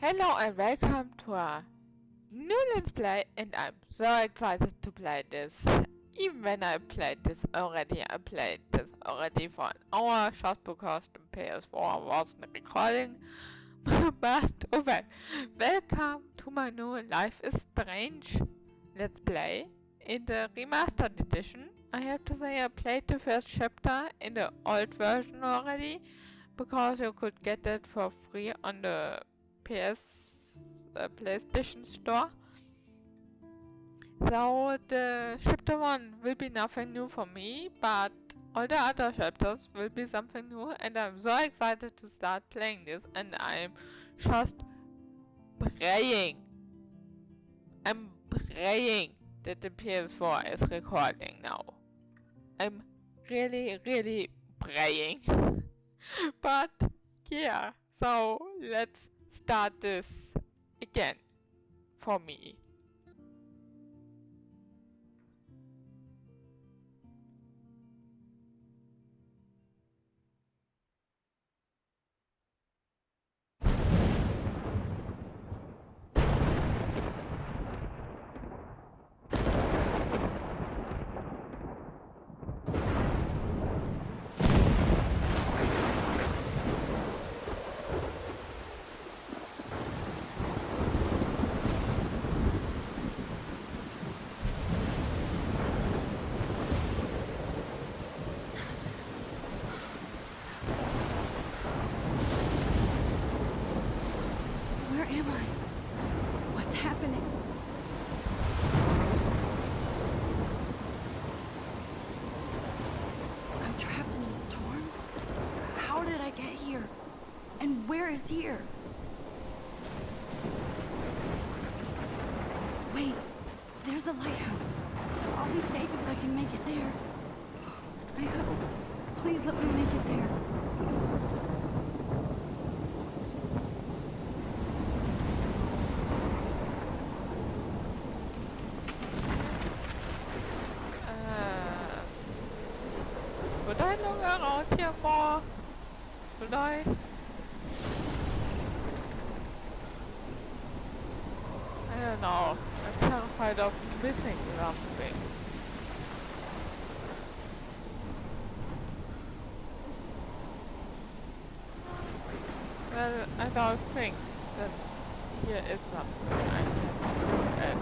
Hello and welcome to a new Let's Play, and I'm so excited to play this. Even when I played this already for an hour just because the PS4 wasn't recording. But oh well, welcome to my new Life is Strange Let's Play in the remastered edition. I have to say I played the first chapter in the old version already, because you could get it for free on the PlayStation Store. So the chapter 1 will be nothing new for me, but all the other chapters will be something new, and I'm so excited to start playing this, and I'm just praying. I'm praying that the PS4 is recording now. I'm really praying. But yeah, so let's start this again for me. Where am I? What's happening? I'm trapped in a storm? How did I get here? And where is here? Wait, there's the lighthouse. I'll be safe if I can make it there. I hope. Please let me make it there. Would I look around here more? Would I? I don't know. I'm terrified of missing something. Well, I don't think that here is something I can look at.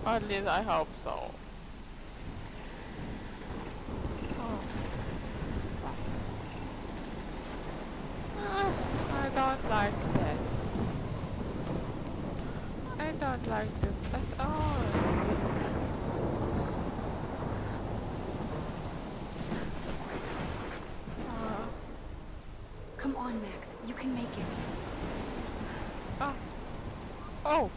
Or at least I hope so. I don't like that. I don't like this at all. Come on, Max. You can make it. Oh,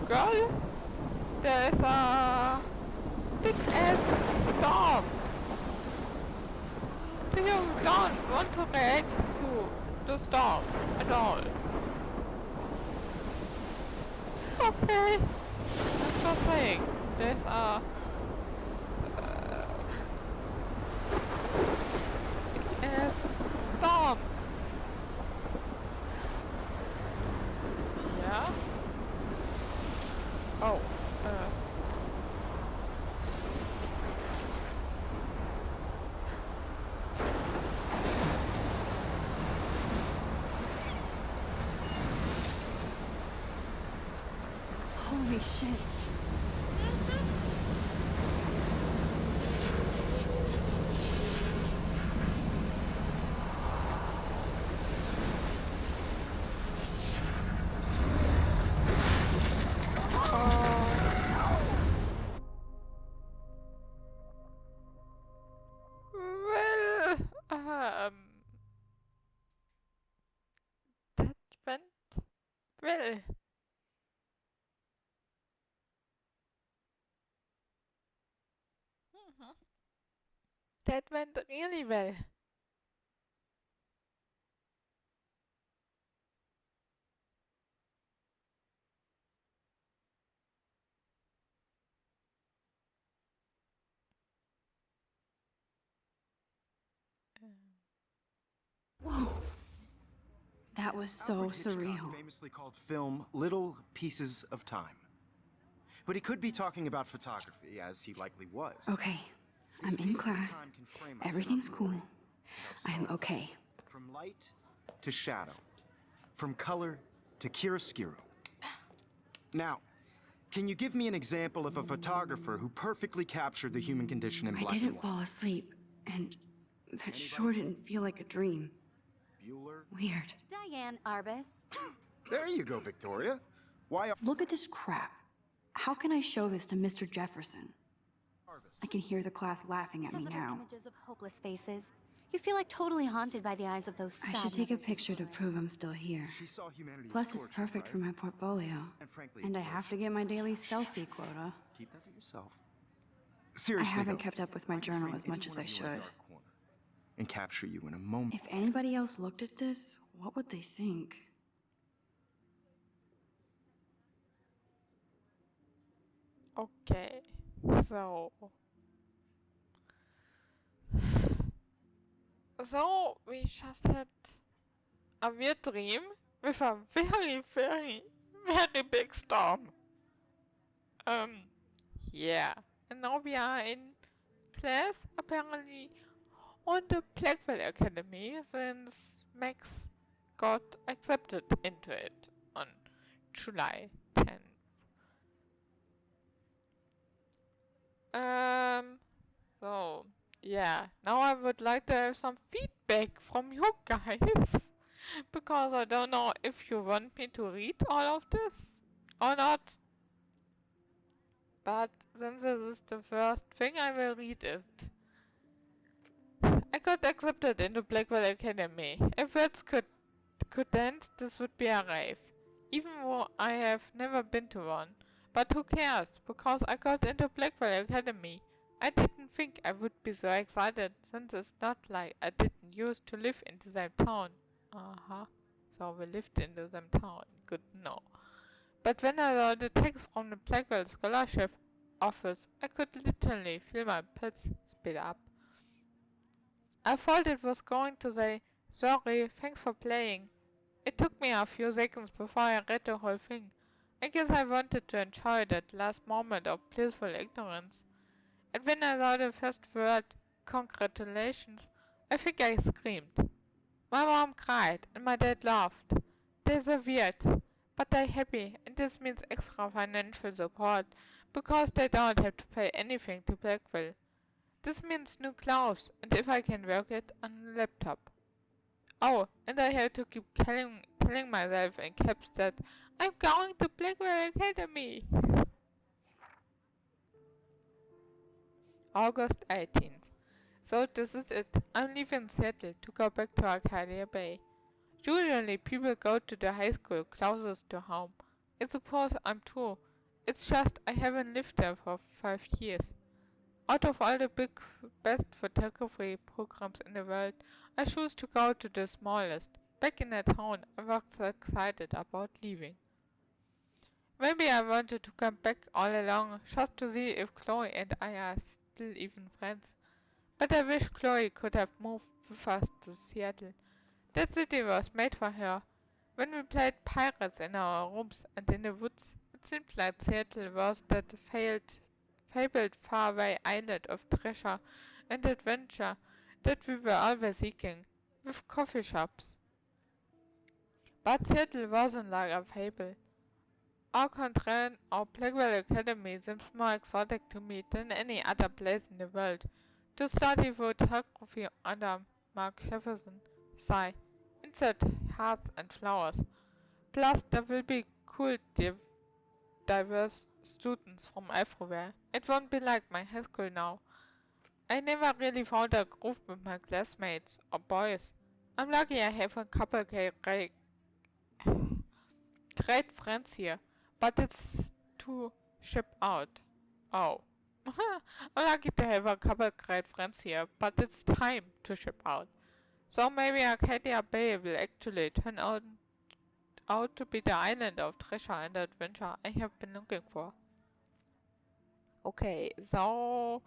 girl, there's a big ass storm. You don't want to react to the storm at all. Okay, I'm just saying, there's a big ass storm. Yeah? Oh, Holy shit. well, that went well. Mhm. That went really well. Whoa, That was so Alfred Hitchcock surreal. famously called film little pieces of time. But he could be talking about photography, as he likely was. Okay, I'm These in pieces of class. time can frame us in Everything's our cool. glory without I'm sorrow. okay. From light to shadow. From color to chiaroscuro. Now, can you give me an example of a photographer who perfectly captured the human condition in I black and didn't white? fall asleep, and that sure didn't feel like a dream. Bueller? Weird. Diane Arbus. There you go, Victoria. Why Look at this crap. How can I show this to Mr. Jefferson? Jarvis? I can hear the class laughing at me Because of her now. images of hopeless faces. You feel like totally haunted by the eyes of those sad I should take a mothers. picture to prove I'm still here. She saw humanity Plus, as it's torture, perfect right? for my portfolio. And frankly, And I it's have worse. to get my daily selfie quota. Keep that to yourself. I Seriously, haven't though, kept up with my I can journal frame as much any as one I of you in a should. dark corner and capture you in a moment. If anybody else looked at this, what would they think? Okay, so we just had a weird dream with a very, very, very big storm. Yeah, and now we are in class apparently on the Blackwell Academy since Max got accepted into it on July 10th. So, yeah, now I would like to have some feedback from you guys. Because I don't know if you want me to read all of this or not. But since this is the first thing, I will read it. I got accepted into Blackwell Academy. If words could dance, this would be a rave. Even though I have never been to one. But who cares? Because I got into Blackwell Academy. I didn't think I would be so excited, since it's not like I didn't used to live in the same town. So we lived in the same town. Good to know. But when I saw the text from the Blackwell Scholarship Office, I could literally feel my pulse speed up. I thought it was going to say, "Sorry, thanks for playing." It took me a few seconds before I read the whole thing. I guess I wanted to enjoy that last moment of blissful ignorance. And when I saw the first word, "Congratulations," I think I screamed. My mom cried and my dad laughed. They're so weird, but they're happy, and this means extra financial support, because they don't have to pay anything to Blackwell. This means new clothes, and if I can work it on a laptop. Oh, and I have to keep telling myself in caps that I'm going to Blackwell Academy. August 18th. So this is it. I'm leaving Seattle to go back to Arcadia Bay. Usually people go to the high school closest to home. I suppose I'm too. It's just I haven't lived there for 5 years. Out of all the best photography programs in the world, I choose to go to the smallest. Back in that town, I was so excited about leaving. Maybe I wanted to come back all along just to see if Chloe and I are still even friends. But I wish Chloe could have moved with us to Seattle. That city was made for her. When we played pirates in our rooms and in the woods, it seemed like Seattle was that fabled faraway island of treasure and adventure that we were always seeking, with coffee shops. But Seattle wasn't like a fable. Our country, our Blackwell Academy seems more exotic to me than any other place in the world. To study photography under Mark Jefferson, sigh, insert hearts and flowers. Plus there will be cool diverse students from everywhere. It won't be like my high school now. I never really found a groove with my classmates or boys. I'm lucky I have a couple great friends here, but it's to ship out. Oh. I'm lucky to have a couple great friends here, but it's time to ship out. So maybe Arcadia Bay will actually turn out to be the island of treasure and adventure I have been looking for. Okay, so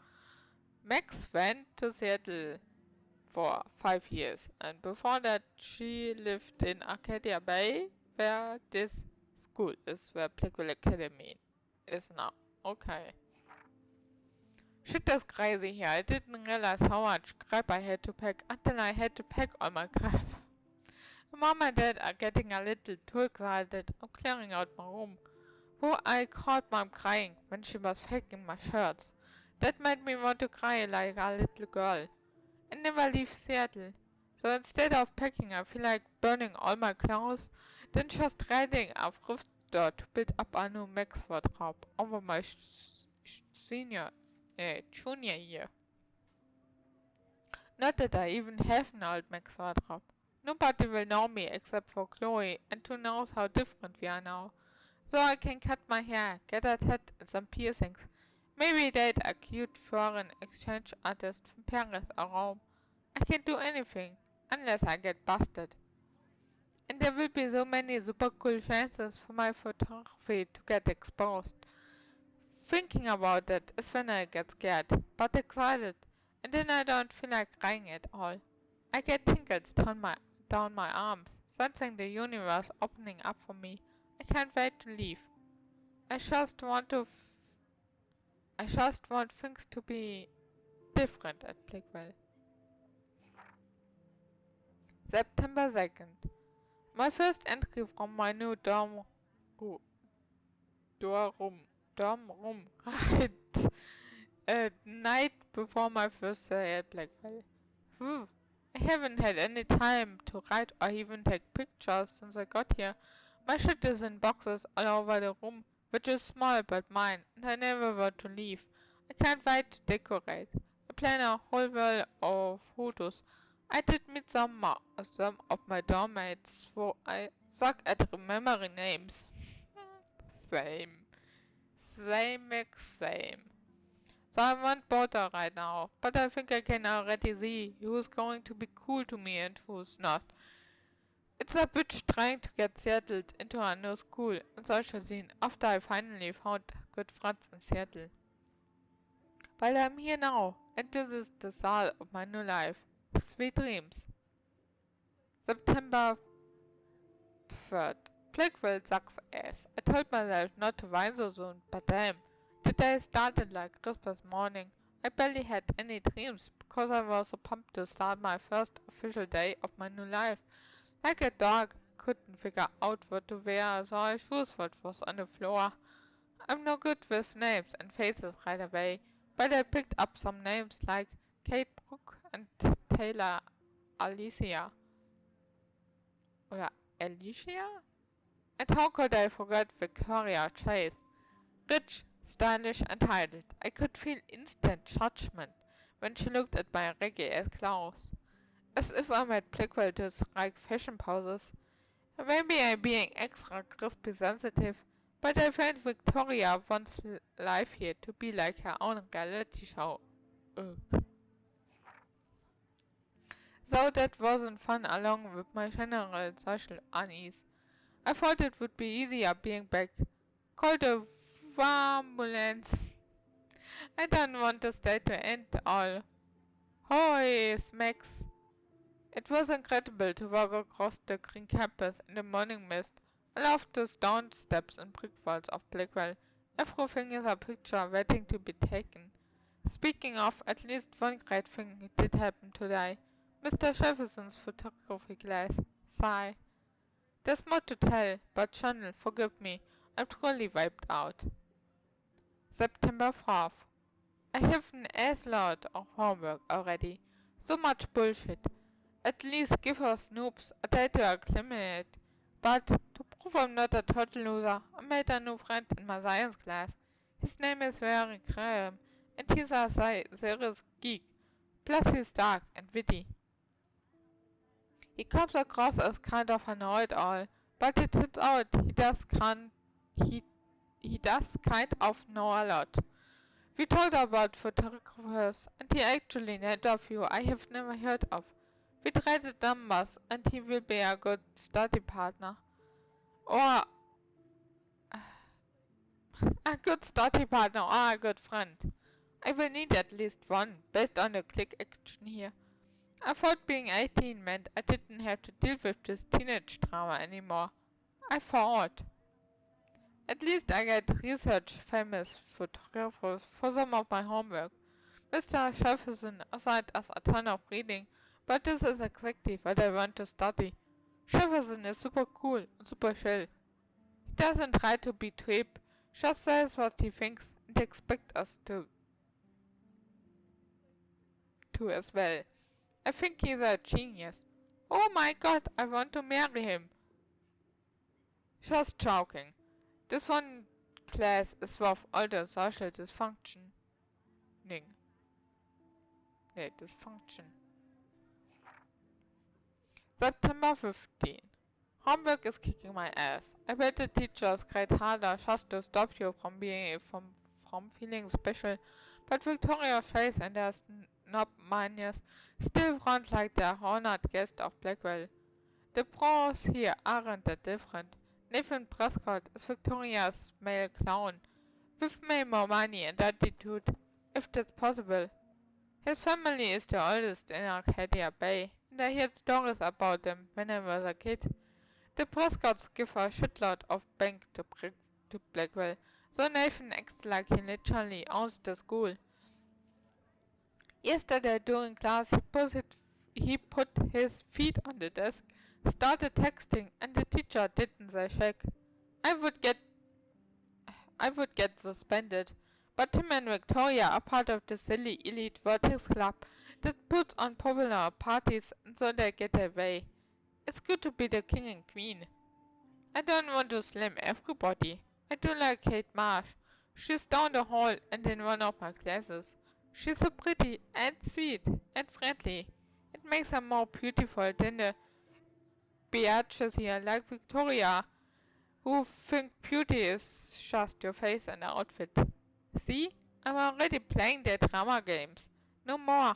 Max went to Seattle for 5 years, and before that she lived in Arcadia Bay, where this school is, where Blackwell Academy is now. Okay. Shit is crazy here. I didn't realize how much crap I had to pack until I had to pack all my crap. Mom and Dad are getting a little too excited. I'm clearing out my room. Who I caught Mom crying when she was packing my shirts. That made me want to cry like a little girl. I never leave Seattle. So instead of packing, I feel like burning all my clothes, then just raiding a thrift store to build up a new Max wardrobe over my junior year. Not that I even have an old Max wardrobe. Nobody will know me except for Chloe, and who knows how different we are now. So I can cut my hair, get a tat and some piercings. Maybe date a cute foreign exchange artist from Paris or Rome. I can do anything, unless I get busted. And there will be so many super cool chances for my photography to get exposed. Thinking about it is when I get scared, but excited, and then I don't feel like crying at all. I get tingles down my arms, sensing the universe opening up for me. I can't wait to leave. I just want things to be different at Blackwell. September 2nd. My first entry from my new dorm room, right, night before my first day at Blackwell. Phew. I haven't had any time to write or even take pictures since I got here. My shit is in boxes all over the room, which is small but mine, and I never want to leave. I can't wait to decorate. I plan a whole world of photos. I did meet some of my dorm mates, so I suck at remembering names. Same. Same. So I want Porter right now, but I think I can already see who's going to be cool to me and who's not. It's a bitch trying to get settled into a new school and social scene after I finally found good friends in Seattle. But I'm here now, and this is the start of my new life. Sweet dreams. September 3rd. Blackwell sucks ass. I told myself not to whine so soon, but damn. The day started like Christmas morning. I barely had any dreams because I was so pumped to start my first official day of my new life. Like a dog, I couldn't figure out what to wear, so I chose what was on the floor. I'm no good with names and faces right away, but I picked up some names like Kate Brooke and Taylor Alicia. Oder Alicia? And how could I forget Victoria Chase? Rich, stylish and titled. I could feel instant judgment when she looked at my reggae clothes. As if I'm at Blackwell to strike fashion poses. Maybe I'm being extra crispy sensitive, but I find Victoria wants life here to be like her own reality show. Ugh. So that wasn't fun along with my general social unease. I thought it would be easier being back. Call the ambulance. I don't want this day to end all. Hoy, Smacks. It was incredible to walk across the green campus in the morning mist. I loved the stone steps and brick walls of Blackwell. Everything is a picture waiting to be taken. Speaking of, at least one great thing did happen today. Mr. Jefferson's photography class. Sigh. There's more to tell, but Channel, forgive me, I'm truly wiped out. September 4th. I have an ass-load of homework already. So much bullshit. At least give her Snoops a day to acclimate. But, to prove I'm not a total loser, I made a new friend in my science class. His name is Very Graham, and he's a serious geek. Plus he's dark and witty. He comes across as kind of a know-it-all, but it turns out he does kind of know a lot. We talked about photographers, and he actually named a few I have never heard of. We traded numbers, and he will be a good study partner. Or a good study partner or a good friend. I will need at least one, based on the click action here. I thought being 18 meant I didn't have to deal with this teenage drama anymore. I thought. At least I get research famous photographers for some of my homework. Mr. Jefferson assigned us a ton of reading, but this is exactly what I want to study. Jefferson is super cool and super chill. He doesn't try to be dweeb, just says what he thinks and expects us to as well. I think he's a genius. Oh my god, I want to marry him. Just joking. This one class is worth all the social dysfunction. Dysfunction. September 15. Homework is kicking my ass. I bet the teachers cried harder just to stop you from feeling special, but Victoria's face and their snob manners still front like the honored guest of Blackwell. The pros here aren't that different. Nathan Prescott is Victoria's male clown, with way more money and attitude, if that's possible. His family is the oldest in Arcadia Bay, and I heard stories about them when I was a kid. The Prescotts give a shitload of bank to Blackwell, so Nathan acts like he literally owns the school. Yesterday during class he put his feet on the desk, started texting, and the teacher didn't say shake. I would get suspended, but Tim and Victoria are part of the silly elite Vortex Club that puts on popular parties and so they get their way. It's good to be the king and queen. I don't want to slam everybody. I do like Kate Marsh. She's down the hall and in one of my classes. She's so pretty and sweet and friendly. It makes her more beautiful than the biatches here like Victoria, who think beauty is just your face and outfit. See? I'm already playing their drama games. No more.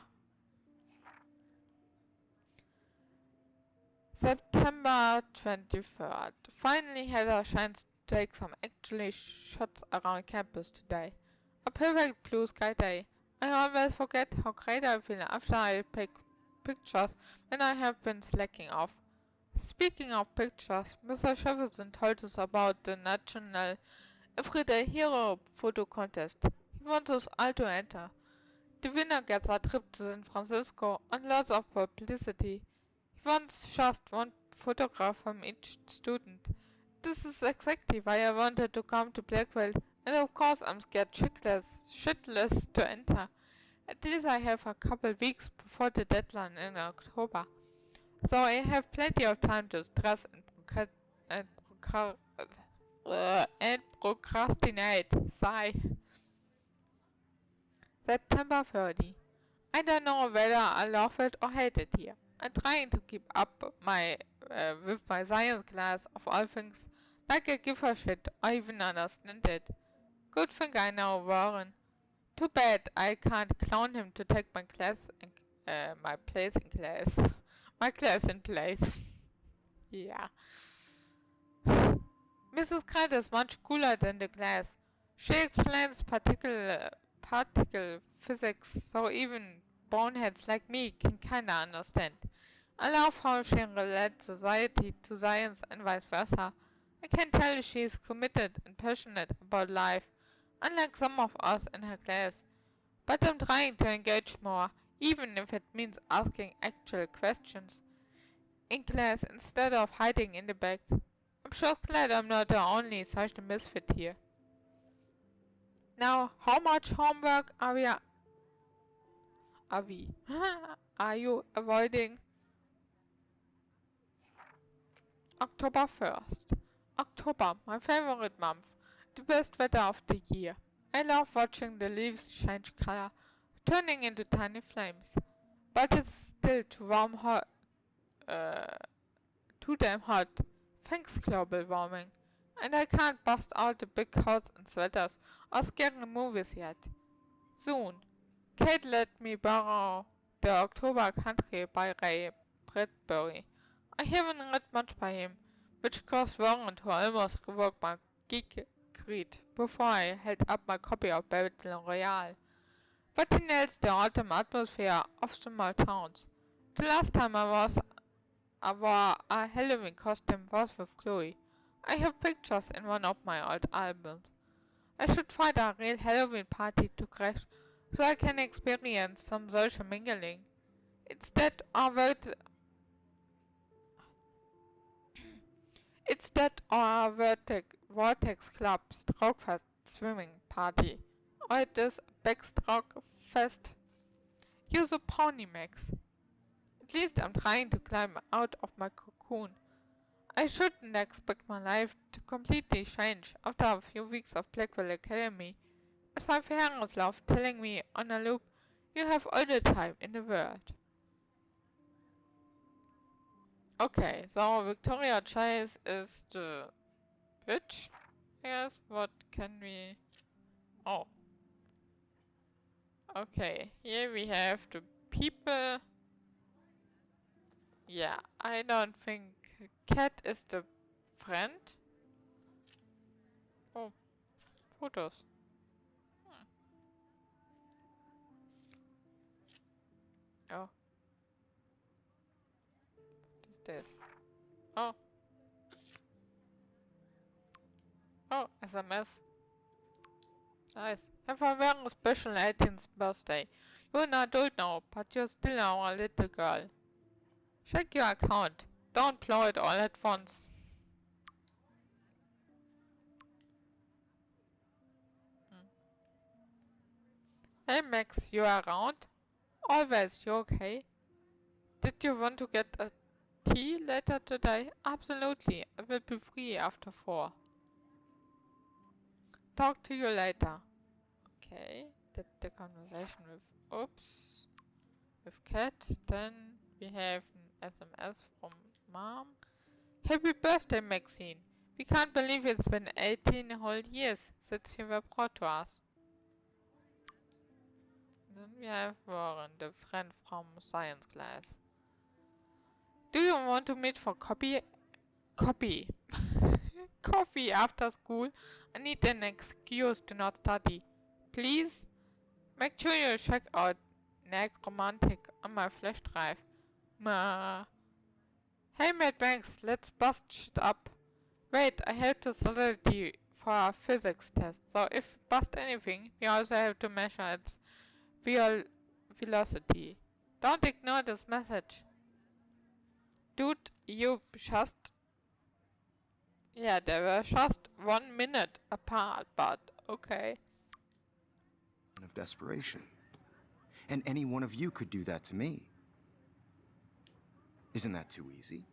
September 23rd. Finally had a chance to take some actually shots around campus today. A perfect blue sky day. I always forget how great I feel after I take pictures when I have been slacking off. Speaking of pictures, Mr. Jefferson told us about the National Everyday Hero photo contest. He wants us all to enter. The winner gets a trip to San Francisco and lots of publicity. He wants just one photograph from each student. This is exactly why I wanted to come to Blackwell, and of course I'm scared shitless to enter. At least I have a couple weeks before the deadline in October, so I have plenty of time to stress and procrastinate. Sigh. September 30. I don't know whether I love it or hate it here. I'm trying to keep up with my science class of all things, like I give a shit or even understand it. Good thing I know Warren. Too bad I can't clown him to take my class my place in class. My class in place. Yeah. Mrs. Grant is much cooler than the class. She explains particle physics so even boneheads like me can kinda understand. I love how she relates society to science and vice versa. I can tell she is committed and passionate about life, unlike some of us in her class. But I'm trying to engage more, even if it means asking actual questions in class instead of hiding in the back. I'm just glad I'm not the only such a misfit here. Now, how much homework are you avoiding? October 1st. October, my favorite month. The best weather of the year. I love watching the leaves change color, turning into tiny flames. But it's still too damn hot. Thanks global warming. And I can't bust out the big coats and sweaters or scary movies yet. Soon. Kate let me borrow The October Country by Ray Bradbury. I haven't read much by him, which caused Warren to almost revoke my geek creed before I held up my copy of Battle Royale. But he nails the autumn atmosphere of small towns. The last time I wore a Halloween costume was with Chloe. I have pictures in one of my old albums. I should find a real Halloween party to crash so I can experience some social mingling. Instead, our Vortex Club Strokefest swimming party. Or it is Backstroke Fest. You're so pony, Max. At least I'm trying to climb out of my cocoon. I shouldn't expect my life to completely change after a few weeks of Blackwell Academy. As my parents love telling me on a loop, you have all the time in the world. Okay, so Victoria Chase is the witch. Yes, what can we... Oh. Okay, here we have the people. Yeah, I don't think Cat is the friend. Oh, photos. Oh. What is this? Oh. Oh, SMS. Nice. Have a very special 18th birthday. You're an adult now, but you're still our little girl. Check your account. Don't blow it all at once. Hey Max, you around? Always, you okay? Did you want to get a tea later today? Absolutely, I will be free after 4. Talk to you later. Okay, that's the conversation with with Cat. Then we have an SMS from Mom. Happy birthday, Maxine. We can't believe it's been 18 whole years since you were brought to us. Then we have Warren, the friend from science class. Do you want to meet for coffee after school? I need an excuse to not study. Please? Make sure you check out Romantic on my flash drive. Ma. Hey Mad Banks, let's bust shit up. Wait, I have to solidity for a physics test, so if we bust anything, we also have to measure its velocity. Don't ignore this message. Dude, you just... Yeah, they were just 1 minute apart, but okay. Of desperation. And any one of you could do that to me. Isn't that too easy?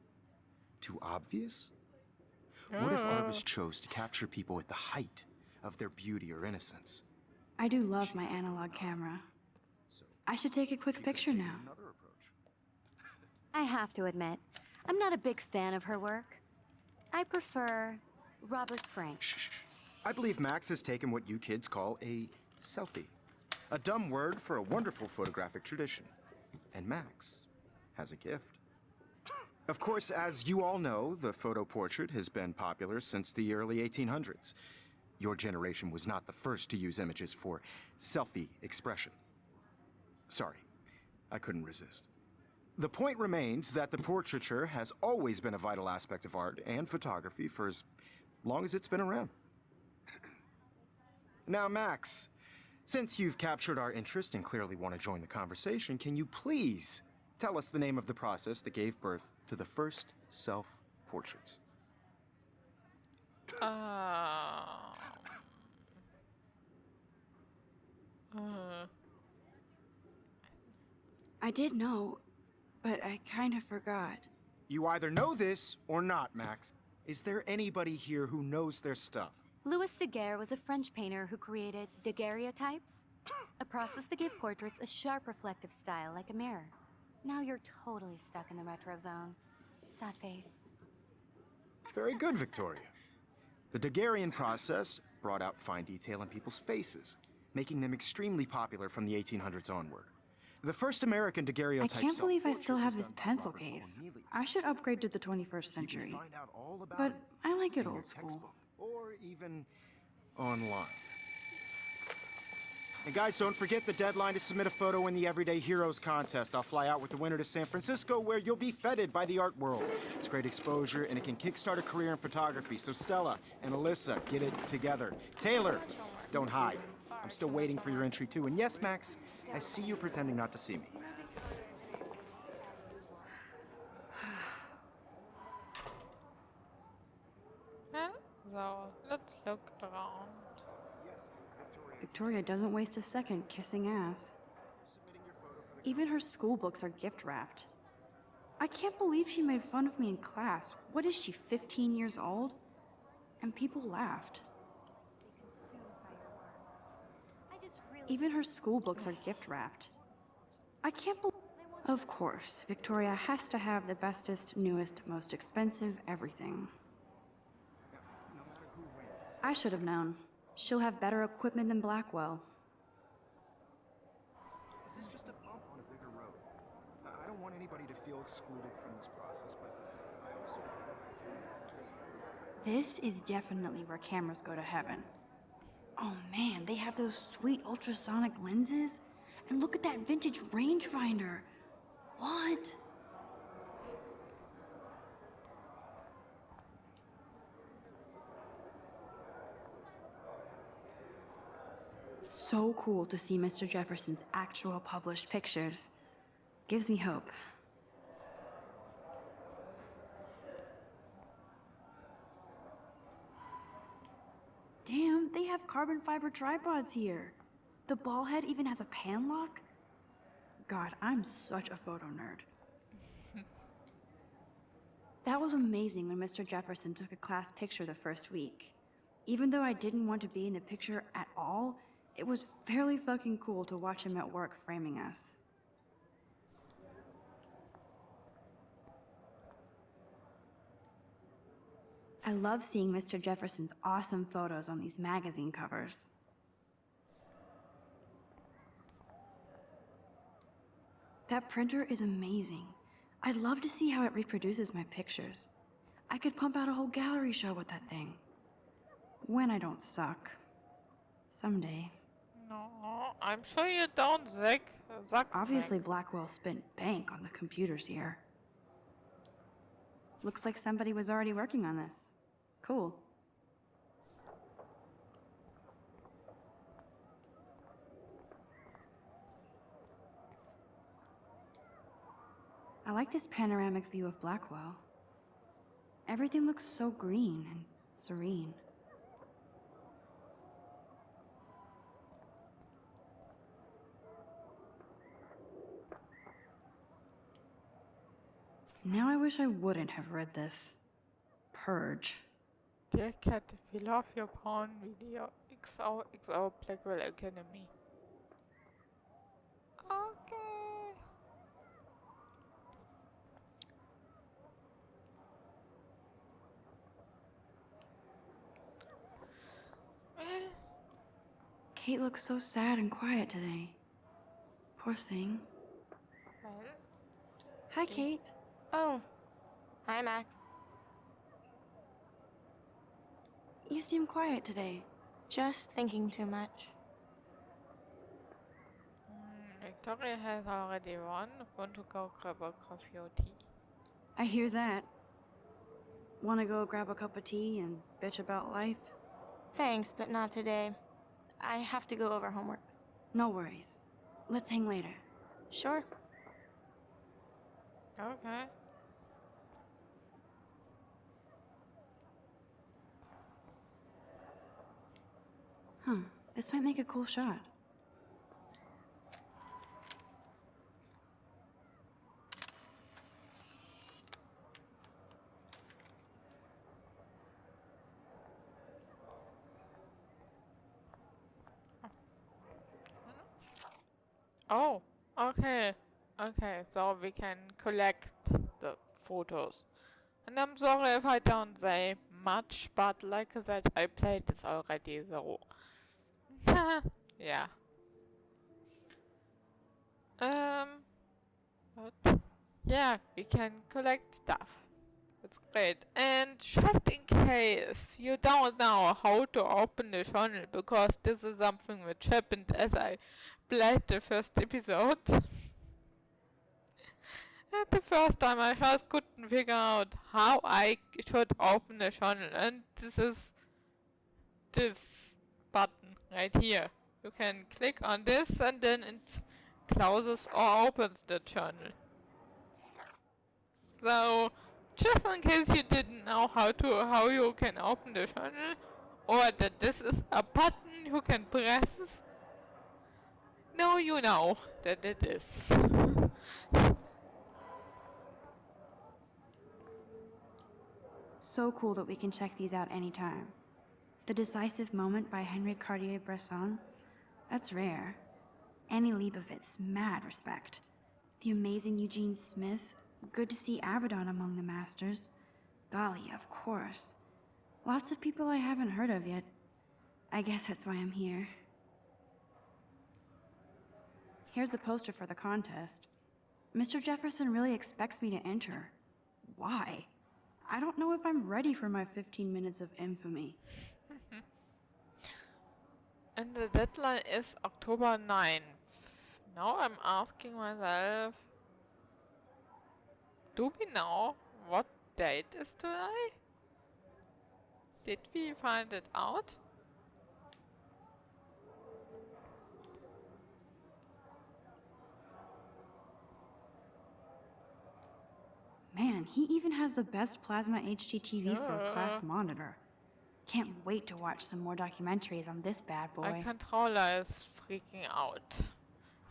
Too obvious? What if artists chose to capture people at the height of their beauty or innocence? I do love my analog camera. I should take a quick picture now. I have to admit, I'm not a big fan of her work. I prefer Robert Frank. Shh. I believe Max has taken what you kids call a selfie. A dumb word for a wonderful photographic tradition. And Max has a gift. Of course, as you all know, the photo portrait has been popular since the early 1800s. Your generation was not the first to use images for selfie expression. Sorry, I couldn't resist. The point remains that the portraiture has always been a vital aspect of art and photography for as long as it's been around. Now, Max, since you've captured our interest and clearly want to join the conversation, can you please tell us the name of the process that gave birth to the first self-portraits? I did know, but I kind of forgot. You either know this or not, Max. Is there anybody here who knows their stuff? Louis Daguerre was a French painter who created daguerreotypes, a process that gave portraits a sharp reflective style like a mirror. Now you're totally stuck in the retro zone. Sad face. Very good, Victoria. The Daguerrean process brought out fine detail in people's faces, making them extremely popular from the 1800s onward. The first American daguerreotype. I can't believe I still have this pencil case. I should upgrade to the 21st century. But I like it old school. Or even online. And guys, don't forget the deadline to submit a photo in the Everyday Heroes contest. I'll fly out with the winner to San Francisco, where you'll be feted by the art world. It's great exposure, and it can kickstart a career in photography. So Stella and Alyssa, get it together. Taylor, don't hide. I'm still waiting for your entry, too. And yes, Max, I see you pretending not to see me. So, let's look around. Victoria doesn't waste a second kissing ass. Even her school books are gift wrapped. I can't believe she made fun of me in class. What is she, 15 years old? And people laughed. Even her school books are gift wrapped. I can't believe. Of course, Victoria has to have the bestest, newest, most expensive everything. I should have known. She'll have better equipment than Blackwell. This is just a bump on a bigger road. I don't want anybody to feel excluded from this process, but I also want everybody to This is definitely where cameras go to heaven. Oh man, they have those sweet ultrasonic lenses. And look at that vintage rangefinder. What? So cool to see Mr. Jefferson's actual published pictures. Gives me hope. Damn, they have carbon fiber tripods here. The ball head even has a pan lock. God, I'm such a photo nerd. That was amazing when Mr. Jefferson took a class picture the first week. Even though I didn't want to be in the picture at all, it was fairly fucking cool to watch him at work framing us. I love seeing Mr. Jefferson's awesome photos on these magazine covers. That printer is amazing. I'd love to see how it reproduces my pictures. I could pump out a whole gallery show with that thing. When I don't suck. Someday. No, I'm sure you don't, Zach. Obviously, Blackwell spent bank on the computers here. Looks like somebody was already working on this. Cool. I like this panoramic view of Blackwell. Everything looks so green and serene. Now I wish I wouldn't have read this. Purge. Dear cat, we love your porn video. XOXO Blackwell Academy. Okay. Well, Kate looks so sad and quiet today. Poor thing. well, Hi, Kate. Oh, hi, Max. You seem quiet today. Just thinking too much. Victoria has already won. Want to go grab a coffee or tea? I hear that. Wanna go grab a cup of tea and bitch about life? Thanks, but not today. I have to go over homework. No worries. Let's hang later. Sure. Okay. Huh. This might make a cool shot. Oh, okay. Okay, so we can collect the photos. And I'm sorry if I don't say much, but like I said, I played this already, so... yeah. But... yeah, we can collect stuff. That's great. And just in case you don't know how to open the channel, because this is something which happened as I played the first episode. And the first time I just couldn't figure out how I should open the channel, and this is this button right here. You can click on this and then it closes or opens the channel. So just in case you didn't know how you can open the channel, or that this is a button you can press, now you know that it is. So cool that we can check these out anytime. The Decisive Moment by Henry Cartier-Bresson? That's rare. Annie Leibovitz, mad respect. The amazing Eugene Smith, good to see Abaddon among the masters. Dali, of course. Lots of people I haven't heard of yet. I guess that's why I'm here. Here's the poster for the contest. Mr. Jefferson really expects me to enter. Why? I don't know if I'm ready for my 15 minutes of infamy. And the deadline is October 9th. Now I'm asking myself, do we know what date is today? Did we find it out? Man, he even has the best plasma HDTV for a class monitor. Can't wait to watch some more documentaries on this bad boy. My controller is freaking out.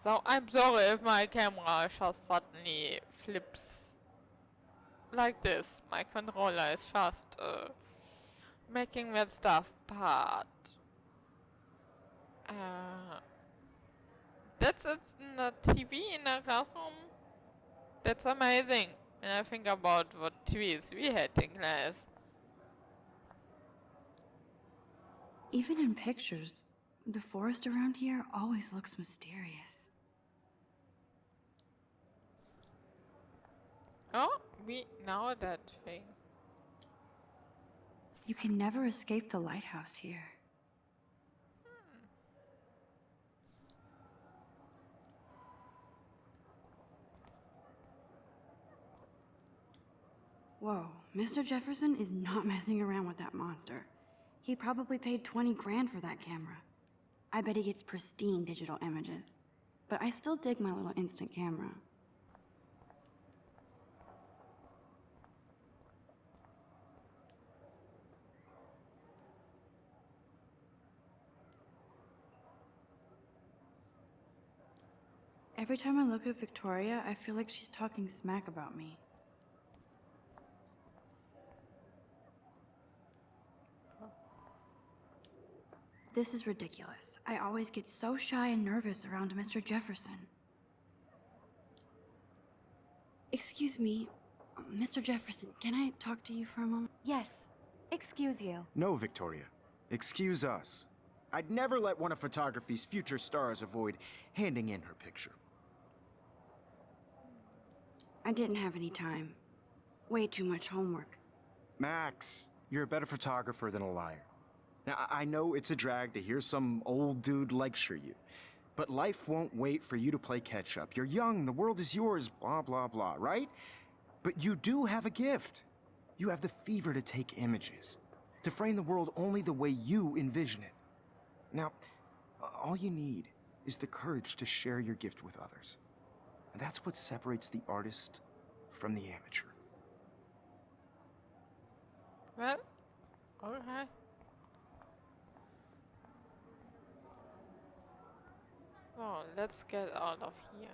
So I'm sorry if my camera just suddenly flips like this. My controller is just making weird stuff, but that's it in the TV in the classroom. That's amazing. When I think about what TVs we had in class. Even in pictures, the forest around here always looks mysterious. Oh, we know that thing. You can never escape the lighthouse here. Whoa, Mr. Jefferson is not messing around with that monster. He probably paid 20 grand for that camera. I bet he gets pristine digital images. But I still dig my little instant camera. Every time I look at Victoria, I feel like she's talking smack about me. This is ridiculous. I always get so shy and nervous around Mr. Jefferson. Excuse me, Mr. Jefferson, can I talk to you for a moment? Yes. Excuse you. No, Victoria. Excuse us. I'd never let one of photography's future stars avoid handing in her picture. I didn't have any time. Way too much homework. Max, you're a better photographer than a liar. Now, I know it's a drag to hear some old dude lecture you, but life won't wait for you to play catch-up. You're young, the world is yours, blah, blah, blah, right? But you do have a gift. You have the fever to take images, to frame the world only the way you envision it. Now, all you need is the courage to share your gift with others. And that's what separates the artist from the amateur. Well, okay. Oh, let's get out of here.